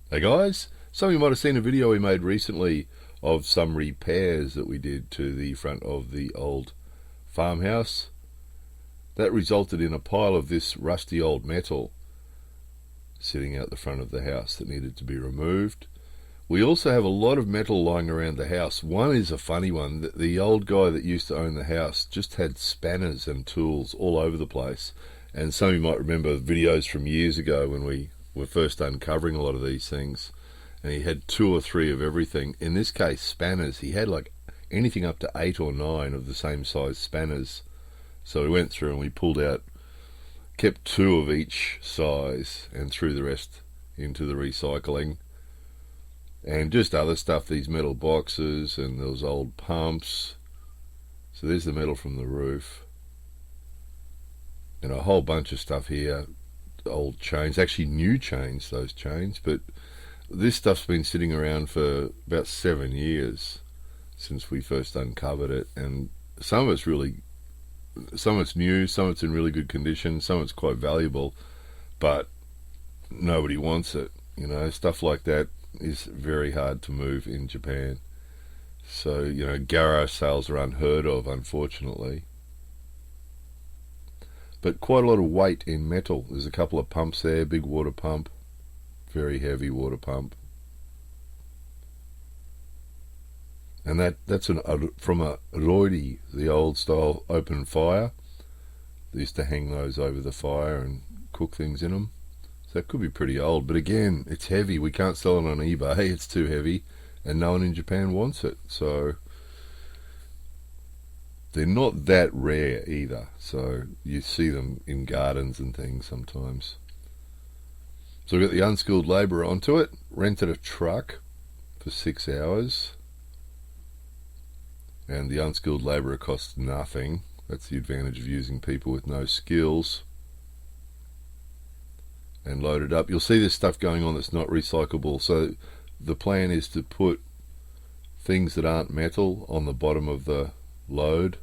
Hey guys, some of you might have seen a video we made recently of some repairs that we did to the front of the old farmhouse. That resulted in a pile of this rusty old metal sitting out the front of the house that needed to be removed. We also have a lot of metal lying around the house. One is a funny one. The old guy that used to own the house just had spanners and tools all over the place. And some of you might remember videos from years ago when we were first uncovering a lot of these things, and he had 2 or 3 of everything. In this case, spanners. He had like anything up to 8 or 9 of the same size spanners. So we went through and we pulled out, kept 2 of each size and threw the rest into the recycling. And just other stuff, these metal boxes and those old pumps. So there's the metal from the roof. And a whole bunch of stuff here. Old chains, actually new chains, those chains, but this stuff's been sitting around for about 7 years since we first uncovered it, and some of it's new, some of it's in really good condition, some of it's quite valuable, but nobody wants it. You know, stuff like that is very hard to move in Japan. So, you know, garage sales are unheard of, unfortunately. But quite a lot of weight in metal. There's a couple of pumps there, big water pump, very heavy water pump. And that's from a roidi, the old style open fire. They used to hang those over the fire and cook things in them. So that could be pretty old. But again, it's heavy. We can't sell it on eBay. It's too heavy. And no one in Japan wants it. So they're not that rare either, so you see them in gardens and things sometimes. So we got the unskilled labourer onto it, rented a truck for 6 hours, and the unskilled labourer costs nothing. That's the advantage of using people with no skills. And load it up. You'll see this stuff going on that's not recyclable, so the plan is to put things that aren't metal on the bottom of the load,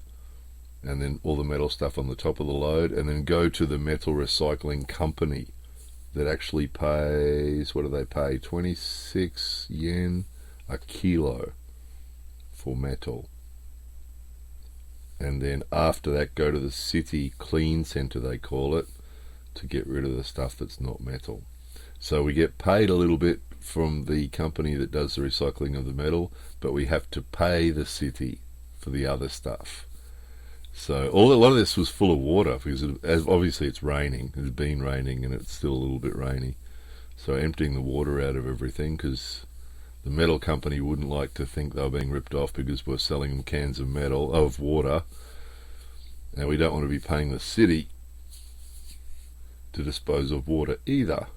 and then all the metal stuff on the top of the load, and then go to the metal recycling company that actually pays, what do they pay, 26 yen a kilo for metal. And then after that, go to the city clean center, they call it, to get rid of the stuff that's not metal. So we get paid a little bit from the company that does the recycling of the metal, but we have to pay the city for the other stuff. So a lot of this was full of water because obviously it's raining. It's been raining and it's still a little bit rainy. So emptying the water out of everything, because the metal company wouldn't like to think they were being ripped off because we're selling them cans of water, and we don't want to be paying the city to dispose of water either.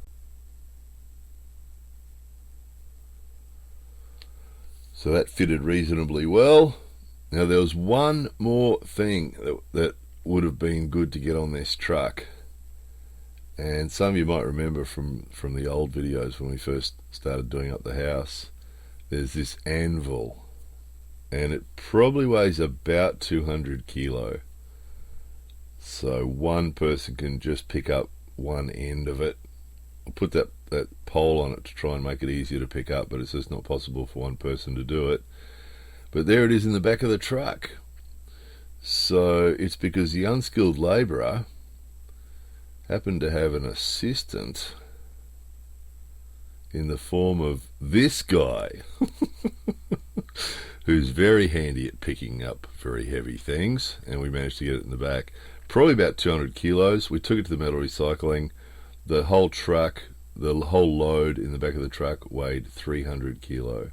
So that fitted reasonably well. Now there was one more thing that would have been good to get on this truck, and some of you might remember from the old videos when we first started doing up the house. There's this Anvil, and it probably weighs about 200 kilo. So one person can just pick up one end of it. I'll put that pole on it to try and make it easier to pick up, but it's just not possible for one person to do it. But there it is in the back of the truck. So it's because the unskilled labourer happened to have an assistant in the form of this guy who's very handy at picking up very heavy things, and we managed to get it in the back. Probably about 200 kilos. We took it to the metal recycling. The whole truck, the whole load in the back of the truck weighed 300 kilo.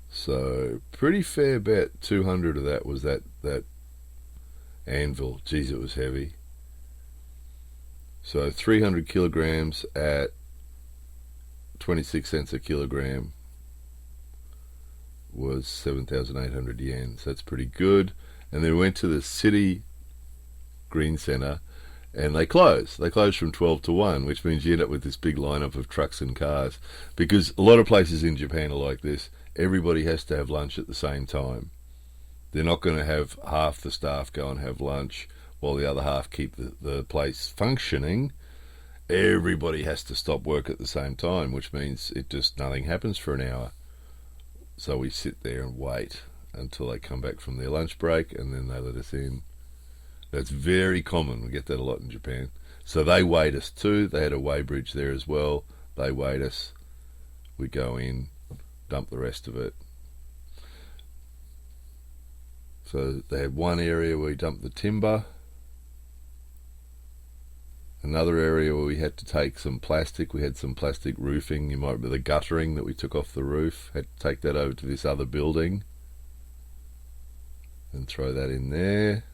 So pretty fair bet 200 of that was that Anvil. Geez, it was heavy. So 300 kilograms at 26 cents a kilogram was 7,800 yen. So that's pretty good. And then we went to the city green center, and they close. They close from 12 to 1, which means you end up with this big lineup of trucks and cars. Because a lot of places in Japan are like this. Everybody has to have lunch at the same time. They're not going to have half the staff go and have lunch while the other half keep the place functioning everybody has to stop work at the same time, which means nothing happens for an hour. So we sit there and wait until they come back from their lunch break, and then they let us in. That's very common. We get that a lot in Japan. So they wait us too. They had a weighbridge there as well. They wait us. We go in, dump the rest of it. So they had one area where we dumped the timber, another area where we had to take some plastic. We had some plastic roofing. You might remember the guttering that we took off the roof. Had to take that over to this other building and throw that in there.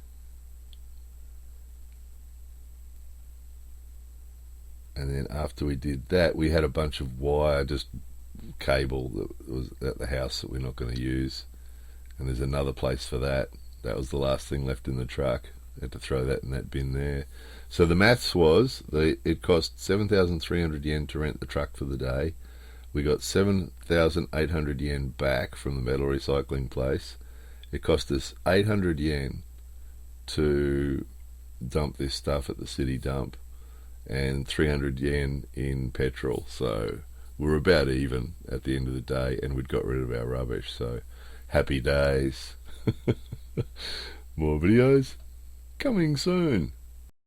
And then after we did that, we had a bunch of wire, just cable that was at the house that we're not going to use. And there's another place for that. That was the last thing left in the truck. Had to throw that in that bin there. So the maths was, it cost 7,300 yen to rent the truck for the day. We got 7,800 yen back from the metal recycling place. It cost us 800 yen to dump this stuff at the city dump, and 300 yen in petrol. So we're about even at the end of the day, and we'd got rid of our rubbish. So happy days. More videos coming soon.